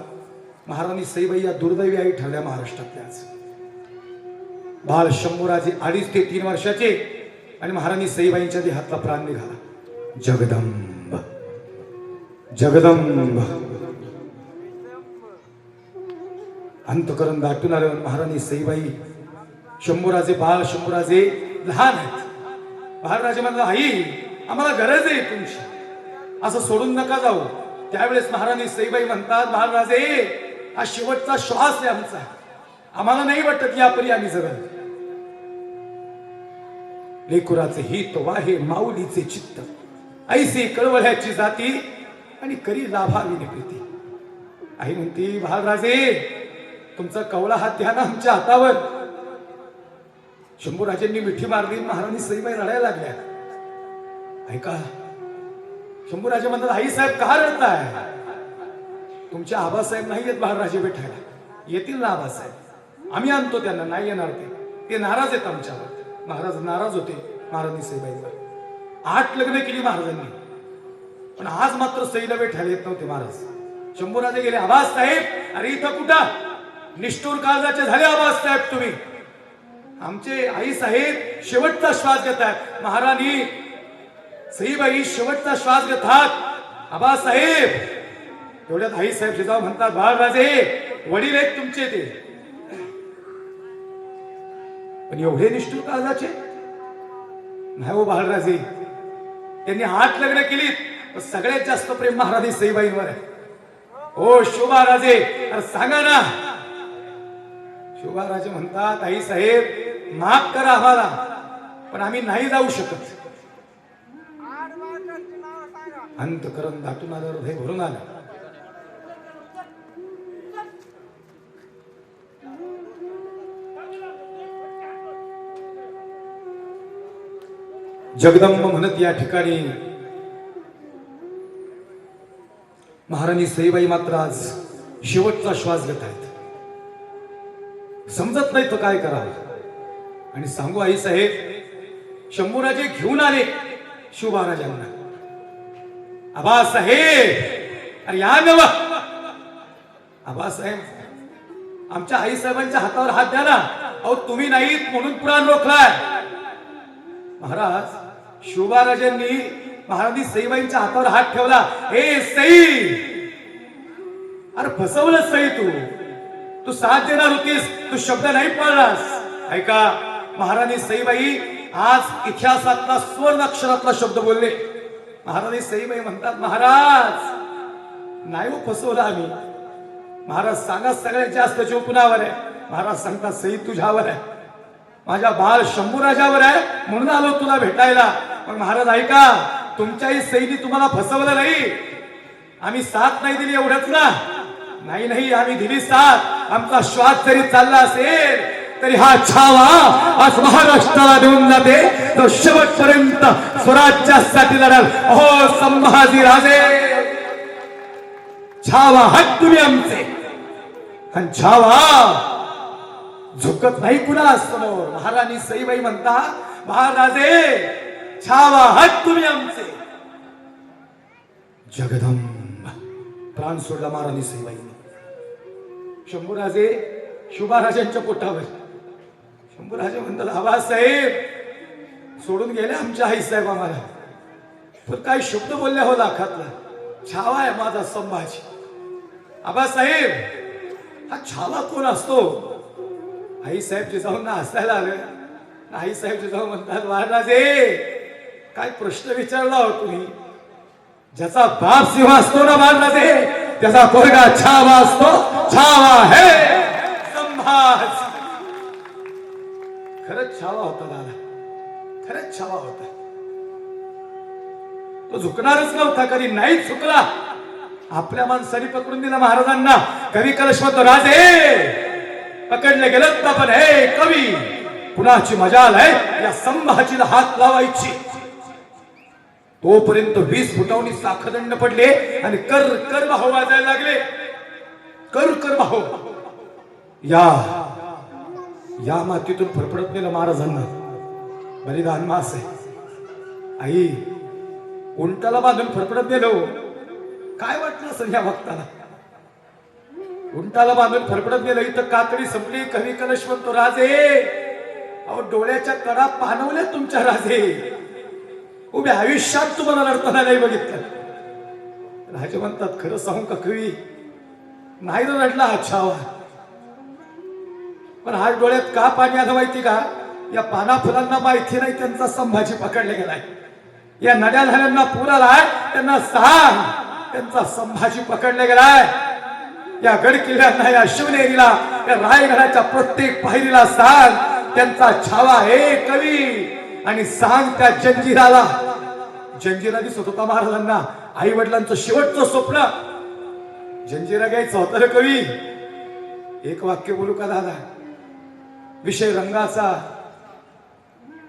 महाराणी सईबाई या दुर्दैवी आई ठरल्या महाराष्ट्रातल्याच. बाल शंभूराजे 2.5 ते 3 वर्षाचे आणि महाराणी सईबाईंच्या देहातला प्राण निघाला. जगदंब जगदंब अंतकरण दाटून आल्यावर महाराणी सईबाई, शंभूराजे बाल शंभूराजे लहान आहेत. बाळराजे म्हणला आई आम्हाला गरज आहे तुमची, असं सोडून नका जाऊ. त्यावेळेस महाराणी सईबाई म्हणतात बाळराजे हा शेवटचा श्वास आहे आमचा, आम्हाला नाही वाटत यापरी आम्ही जगल. लेकुराचे हित वाहे माऊलीचे चित्त, ऐसे कळवळ्याची जाती आणि करी लाभावी प्रीती. आई म्हणती बाळराजे तुमचा कवळा हात द्या ना आमच्या हातावर. शंभूराजेंनी मिठी मारली, महाराणी सईबाई रडायला लागल्या. ऐका, शंभूराजे म्हणतात आई साहेब का रडताय? तुमचे आबासाहेब नाही येत बाळराजे भेटायला. येतील ना आबासाहेब, आम्ही आणतो त्यांना. नाही येणार ते नाराज आहेत आमच्यावर. महाराज नाराज होते महाराणी सईबाईंवर. 8 लग्न केली महाराजांनी, पण आज मात्र सईला भेटायला येत नव्हते महाराज. शंभूराजे गेले. आबासाहेब, अरे इथं कुठं निष्ठूर काळजाचे झाले आबासाहेब तुम्ही. आमचे आई साहेब शेवटचा श्वास घेतात. महाराणी सईबाई शेवटचा श्वास घेतात. आबासाहेब, एवढ्यात आई साहेब जिजाऊ म्हणतात बाळराजे वडील आहेत तुमचे ते, पण एवढे निष्ठूर काळजाचे नाही हो बाळराजे. त्यांनी 8 लग्न केली, पण सगळ्यात जास्त प्रेम महाराणी सईबाईंवर आहे. ओ शोभाराजे, अरे सांगा ना. शोभाराजे म्हणतात आई साहेब माफ करा आम्हाला, पण आम्ही नाही जाऊ शकत. अंतकरण दाटून आल्यावर हृदय भरून आलं. जगदंब म्हणत या ठिकाणी महाराणी सईबाई मात्र आज शेवटचा श्वास घेत आहेत. समजत नाही तो काय करावं. आणि सांगू आई साहेब, शंभूराजे घेऊन आले शिवबाराजांना. आबासाहेब, अरे या नव. आबासाहेब, आमच्या आई साहेबांच्या हातावर हात द्या ना. अहो तुम्ही नाहीत म्हणून पुराण रोखलाय. महाराज शिवबाराजांनी महाराणी सईबाईंच्या हातावर हात ठेवला. ए सई, अरे फसवलं सई, तू साथ देणार होतीस, तू शब्द नाही पाळलास. ऐका, महाराणी सईबाई आज इतिहासातला स्वर्ण अक्षरातला शब्द बोलले. महाराणी सईबाई म्हणतात महाराज नाही हो फसवलं आम्ही. महाराज सांगा सगळ्यात जास्त जीव कुणावर आहे? महाराज सांगतात सई तुझ्यावर आहे, माझ्या बाळ शंभूराजावर आहे, म्हणून आलो तुला भेटायला. मग महाराज ऐका, तुमच्याही सईनी तुम्हाला फसवलं नाही. आम्ही साथ नाही दिली एवढंच ना? नाही, आम्ही दिली साथ. आमचा श्वास जरी चालला असेल तरी हा छावा आज महाराष्ट्राला देऊन जाते, तो शेवटपर्यंत स्वराज्यासाठी लढाल. अहो संभाजी राजे, छावा हात तुम्ही आमचे, आणि छावा झुकत नाही कुणा समोर. महाराणी सईबाई म्हणता महाराजे छावा हात तुम्ही आमचे. जगदंब प्राण सोडला महाराणी सईबाईने. शंभूराजे शुभाराजांच्या पोटावर. शंभूराजे म्हणतात आबासाहेब सोडून गेले आमच्या आई साहेब आम्हाला, पण काही शब्द बोलल्या हो लाखातला. छावा आहे माझा संभाजी. आबासाहेब, हा छावा कोण असतो? आई साहेब जिजाऊंना हसायला आलं. आई साहेब जिजाऊ म्हणतात महाराजे काय प्रश्न विचारला हो तुम्ही? ज्याचा बाप सिंह असतो ना महाराजे, त्याचा पोरगा छावा असतो. छावा है संभाजी. खरंच छावा होता दादा, खरंच छावा होता. तो झुकणारच नव्हता, कधी नाही झुकला. आपल्या माणसाने पकडून दिला महाराजांना. कवी कलशवंत राजे पकडले गेलं पण हे कवी कुणाची मजाल आहे या संभाजीला हात लावायची. तोपर्यंत 20 फुटावनी साखदंड पडले आणि कर कर बाहो वाजायला लागले. कर कर बाहो. या मातीतून फडफडत नेलं महाराजांना. बलिदान मास आहे. आई उंटाला बांधून फडफडत नेलो. काय वाटलं असेल या भक्ताला? उंटाला बांधून फडफडत नेलं. इथं कातडी संपली. कवी कलशवंत राजे अहो डोळ्याच्या कडा पाणवल्या तुमच्या राजे. उभ्या आयुष्यात तुम्हाला लढताना नाही बघितलं. राजे म्हणतात खरं सांगू का कवी नाही रडला हा छावा. पण हात डोळ्यात का पाणी आलं माहिती का? या पाना फुलांना माहिती नाही त्यांचा संभाजी पकडले गेलाय. या नद्या नाल्यांना पूर आलाय त्यांना सांग त्यांचा संभाजी पकडले गेलाय. या गड किल्ल्यांना या शिवनेरीला या रायगडाच्या प्रत्येक पायरीला सांग त्यांचा छावा हे कवी. आणि सांग त्या जंजिराला. जंजिरा दिसत होता महाराजांना. आई वडिलांचं शेवटचं स्वप्न जंजिरा घ्यायचं होतं रे कवी. एक वाक्य बोलू का दादा? विषय रंगाचा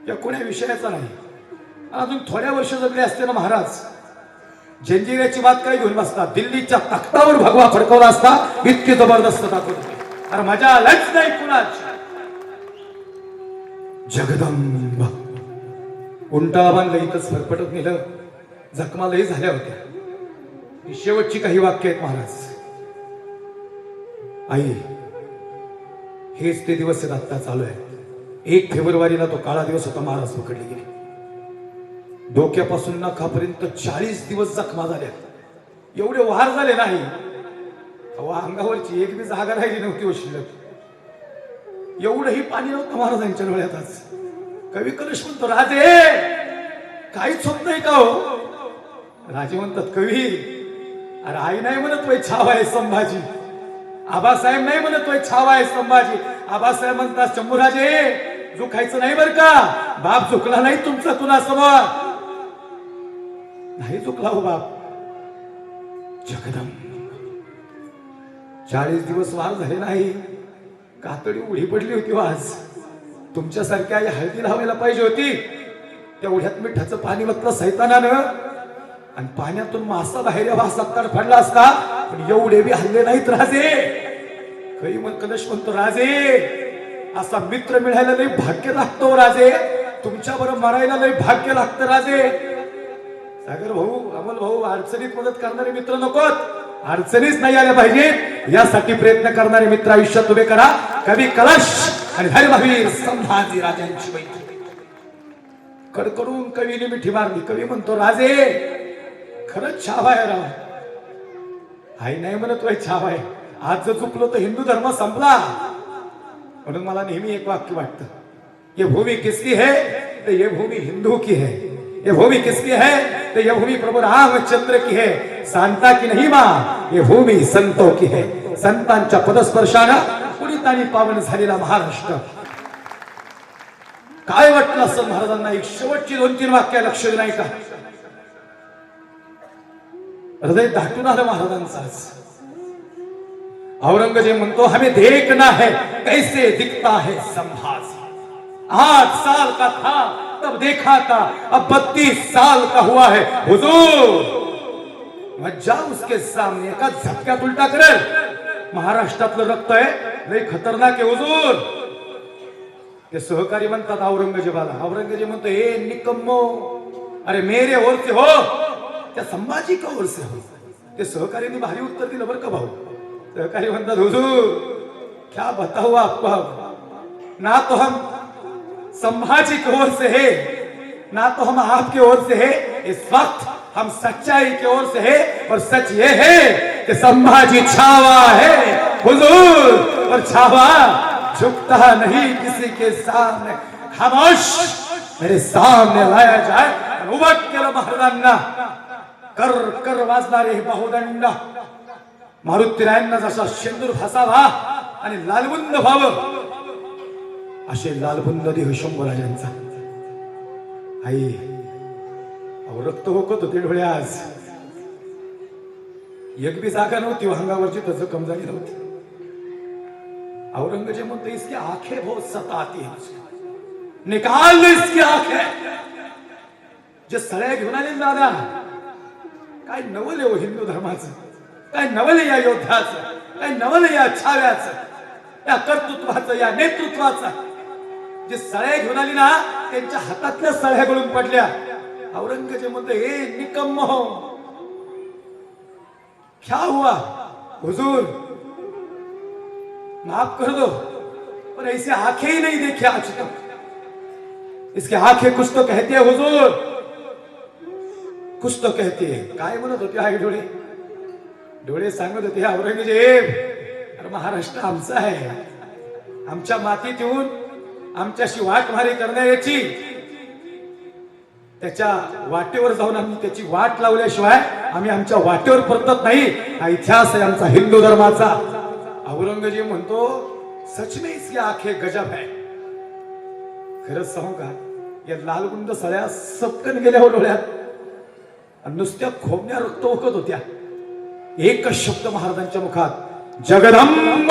या कोण्या विषयाचा नाही. अजून थोड्या वर्ष जगले असते ना महाराज. जंजिऱ्याची बात काय घेऊन बसता? दिल्लीच्या तख्तावर भगवा फडकवला असता. इतकी जबरदस्त ताकद होती. अरे मजा आलाच नाही कुणाची. जगदंब उंटाला बांधलं इथंच फरफटत नेलं. जखमालही झाल्या होत्या. ही शेवटची काही वाक्य आहेत महाराज. आई हेच ते दिवस आहेत आता चालू आहे. 1 फेब्रुवारीला तो काळा दिवस होता. महाराज पकडले गेले. डोक्यापासून नखापर्यंत 40 दिवस जखमा झाल्या. एवढे वार झाले नाही. अंगावरची एक बी जागा राहिली नव्हती शिल्लक. एवढंही पाणी नव्हतं महाराजांच्या डोळ्यात. आज कवी कलशवंत राजे काहीच होत नाही का हो? राजे म्हणतात कवी अरे आई नाही म्हणतोय छावा आहे संभाजी. आबासाहेब नाही म्हणतोय छावा आहे संभाजी. आबासाहेब म्हणतात शंभूराजे झुकायचं नाही बर का. बाप झुकला नाही तुमचा तुनासमोर. नाही झुकला हो बाप. जगदंब 40 दिवस वार झाले नाही. कातडी उडी पडली होती. आज तुमच्यासारख्या आई हळदी लावायला पाहिजे होती. तेवढ्यात मिठाचं पाणी वतलं सैतानानं आणि पाण्यातून मासा बाहेर वासात तडफडला असता. पण एवढे बी हल्ले नाहीत राजे. काही मग कलशवंत राजे असा मित्र मिळायला लई भाग्य लागतो राजे. तुमच्या बरोबर मरायला लई भाग्य लागतं राजे. सागर भाऊ अमल भाऊ अडचणीत मदत करणारे मित्र नकोत. अडचणीच नाही आल्या पाहिजेत यासाठी प्रयत्न करणारे मित्र आयुष्यात उभे करा. कवी कलश आणि धर्मवीर संभाजी राजांची बैठक. कडकडून कवीने मिठी मारली. कवी म्हणतो राजे खरंच छावा आहे राव. आई नाही म्हणतोय छावा आहे. आज जर चुकलो तर हिंदू धर्म संपला. म्हणून मला नेहमी एक वाक्य वाटतं. ये भूमि किसकी है तो ये भूमि हिंदू की है. ये भूमि किसकी है तो ये भूमि प्रभु रामचंद्र की है. सांता की नहीं माँ ये भूमि संतों की है. संतांच्या पदस्पर्शानं पुनितांनी पावन झालेला महाराष्ट्र. काय वाटलं असं महाराजांना? एक शेवटची 2-3 वाक्य लक्ष नाही का? हृदय दाटून आलं महाराजांचं. औरंगजेब म्हणतो हमें देखना है कैसे दिखता है संभाजी. 8 साल का था तब देखा था अब 32 साल का हुआ है हुजूर. मज्जा उसके सामने एका झटक्यात उलटा करेल. महाराष्ट्रातलं रक्त आहे लई खतरनाक आहे हुजूर. ते सहकारी म्हणतात औरंगजेबाला. औरंगजेब म्हणतो हे निकम्मो अरे मेरे ओर से हो त्या संभाजी का ओर से हो. ते सहकार्याने भारी उत्तर दिलं बरं का भाऊ. सहकारी म्हणतात हुजूर क्या बताओ आपको. ना तो हम संभाजी की ओर से है ना तो हम आपकी ओर से है. इस वक्त हम सच्चाई की ओर से है और सच ये है कि संभाजी छावा है हुजूर. और छावा झुकता नहीं किसी के सामने. खामोश मेरे सामने लाया जाए. उभट केलं महाराजांना. कर कर वाजणारे बाहुदंड. मारुतीरायांना जसा शेंदूर फासावा आणि लालबुंद व्हावं असे लालबुंद देह शंभूराजांचा. आई अहो रक्त होकत होते डोळे आज. एक बी जागा नव्हती अंगावरची तर जखम झाली नव्हती. औरंगजेब म्हणतो इसकी आंखें बहुत सताती हैं, निकाल लो इसकी आंखें. जे सळ्या घेऊन आले ना दादा, काय नवल आहे हो हिंदू धर्माचं, काय नवल आहे या योद्ध्याचं, काय नवल आहे या छाव्याचं, या कर्तृत्वाचं, या नेतृत्वाचं. जे सळ्या घेऊन आली ना त्यांच्या हातातल्या सळ्या गळून पडल्या. औरंगजेब म्हणतो हे निकम्म हो, क्या हुआ हुजूर, माफ कर दो पर ऐसे आंखें ही नहीं देखी आज तक. इसके आंखें कुछ तो कहते हैं हुजूर, कुछ तो कहते हैं. काय म्हणत होते आई डोळे? डोळे सांगत होते औरंगजेब, अरे महाराष्ट्र आमचा आहे, आमच्या मातीत येऊन आमच्याशी वाटमारी करणाऱ्याची, त्याच्या वाटेवर जाऊन आम्ही त्याची वाट लावल्याशिवाय आम्ही आमच्या वाटेवर परतत नाही. हा इतिहास आहे आमचा हिंदू धर्माचा. औरंगजेब म्हणतो सच में इसकी आंखें गजब है. खरंच सांगू का, या लालगुंद सळ्या सपकन गेल्या हो डोळ्यात आणि नुसत्या खोबण्या रक्त ओकत होत्या. एकच शब्द महाराजांच्या मुखात, जगदंब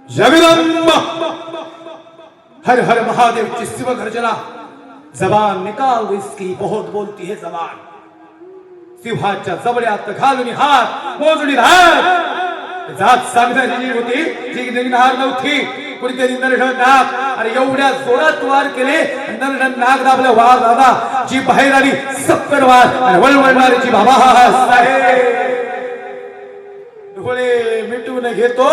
जगदंब. हर हर महादेव की शिव गर्जना. जबान निकाल दो इसकी, बहुत बोलती है जबान. सिंहाच्या जबड्यात घालून हात मोजणी हात. जात सांगणारी होती जी निघणार नव्हती. कुणीतरी नरढळ नाग, अरे एवढ्या जोरात वार केले, नरढळ नाग दाबले वार दादा, जी बाहेर आली सपकड वार आणि वळवळणारी जी बाबा साहेब डोळे मिटून घेतो.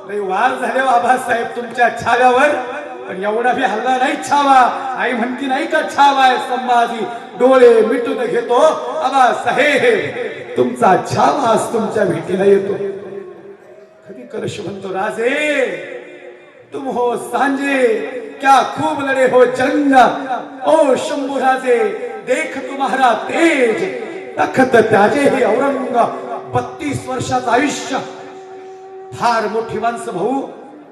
वार झाले बाबासाहेब तुमच्या छाव्यावर, पण एवढा बी हल्ला नाही छावा. आई म्हणती नाही का छावा आहे संभाजी. डोळे मिटून घेतो आबासाहेब, तुमचा छावा आज तुमच्या भेटीला येतो. कधी करश म्हणतो राजे तुम हो सांजे, क्या खूब लढे हो जंग. ओ शंभू राजे देख तुम्हारा तेज, तखत त्याजे हे औरंग. 32 वर्षाचं आयुष्य. फार मोठी माणसं भाऊ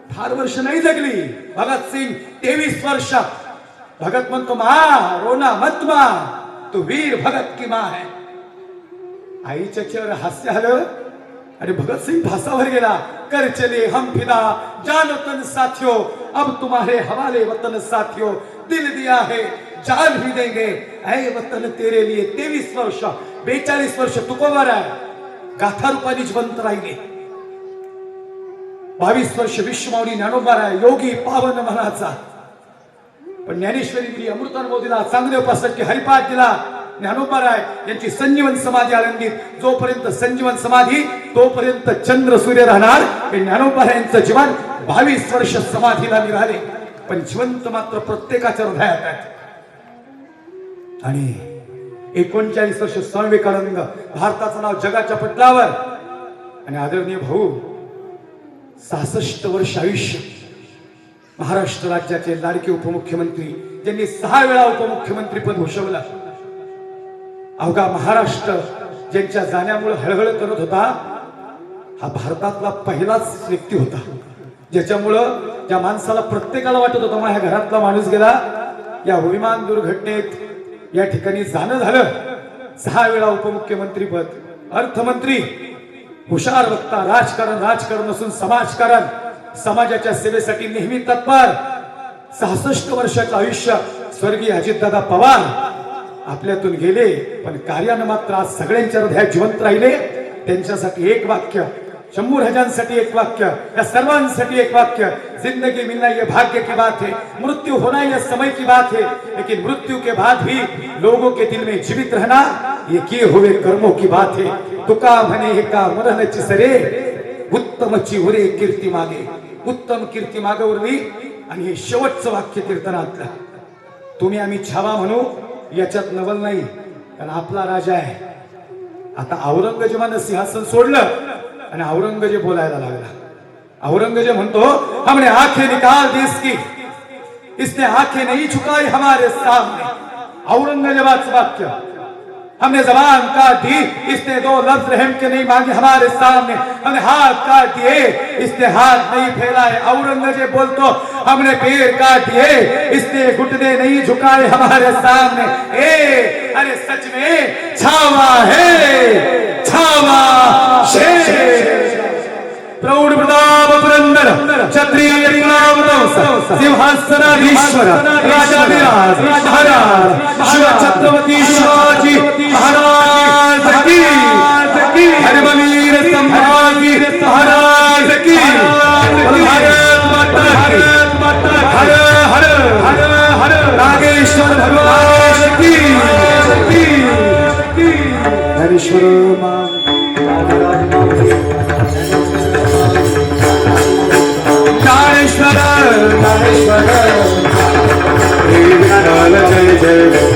फार वर्ष नाही जगली. भगतसिंग 23 वर्ष. भगत म्हणतो मा रोना मत मा, तू वीर भगत की मां है. आईच्या चेहऱ्यावर हास्य आलं आणि भगतसिंग फासावर गेला. कर चले हम फिदा जान तन साथियों, अब तुम्हारे हवाले वतन साथियों. दिल दिया है जान भी देंगे ऐ वतन तेरे लिए. 23 वर्ष 42 वर्ष तुकोबर आहे, गाथा रूपाने जिवंत राहिले. 22 वर्ष विश्वमाऊली ज्ञानोबा आहे, योगी पावन मनाचा. पण ज्ञानेश्वरी दिली, अमृतानुभव दिला, चांगले उपासक हरिपाठ दिला. ज्ञानोबा आहे यांची संजीवन समाधी आळंदीत. जोपर्यंत संजीवन समाधी तोपर्यंत चंद्र सूर्य राहणार. हे ज्ञानोबा यांचं जीवन 22 वर्ष समाधीला निघाले, पण जिवंत मात्र प्रत्येकाच्या हृदयात आहेत. आणि 39 वर्ष स्वामी विवेकानंद, भारताचं नाव जगाच्या पटलावर. आणि आदरणीय भाऊ 66 वर्ष आयुष्य. महाराष्ट्र राज्याचे लाडके उपमुख्यमंत्री, ज्यांनी 6 वेळा उपमुख्यमंत्री पद भूषवलं. अवघा महाराष्ट्र ज्यांच्या जाण्यामुळे हळहळ करत होता, हा भारतातला पहिलाच व्यक्ती होता ज्याच्यामुळं ज्या माणसाला प्रत्येकाला वाटत होतं माझ्या घरातला माणूस गेला. या विमान दुर्घटनेत या ठिकाणी जाणं झालं. 6 वेळा उपमुख्यमंत्री पद, अर्थमंत्री, हुशार वक्ता, राजकारण नसून समाजकारण, समाजाच्या सेवेसाठी नेहमी तत्पर. 66 वर्षाचं आयुष्य. स्वर्गीय अजितदादा पवार आपल्यातून गेले, पण कार्यानं मात्र आज सगळ्यांच्या हृदयात जिवंत राहिले. त्यांच्यासाठी एक वाक्य, शंभू राजांसाठी एक वाक्य, या सर्वांसाठी एक वाक्य. जिंदगी मिलना ये भाग्य की बात है, मृत्यू होना ये समय की बात है, लेकिन मृत्यू के बाद भी लोगों के दिल में जीवित रहना ये किए हुए कर्मों की बात है. तुका म्हणे का मरणची सरे, उत्तमची उरे कीर्ती मागे. उत्तम कीर्ती मागवली. आणि हे शेवटचं वाक्य कीर्तनातलं. तुम्ही आम्ही छावा म्हणू याच्यात नवल नाही, कारण आपला राजा आहे. आता औरंगजेबानं सिंहासन सोडलं आणि औरंगजेब बोलायला लागला. औरंगजेब म्हणतो हमने आंखें निकाल दी इसकी, इसने आंखें नहीं झुकाई हमारे सामने. औरंगजेबाचं वाक्य. हमने जबान काट दी, इसने दो लफ्ज रहम के नहीं मांगे हमारे सामने, हमने हाथ काट दिए, इसने हाथ नहीं फैलाए। औरंगजेब बोलतो हमने पैर काट दिए, इसने घुटने नहीं झुकाए हमारे सामने। अरे सच में छावा है, छावा शेर। प्रौढ़ प्रताप पुरंदर क्षत्रिय कुलावतंस सिंहासनाधीश्वर राजाधिराज महाराज शिव छत्रपति शिवाजी महाराज की, धर्मवीर संभाजी महाराज की, भारत माता की, हर हर हर हर नागेश्वर भगवान की, हरीश्वर मां Jai Jai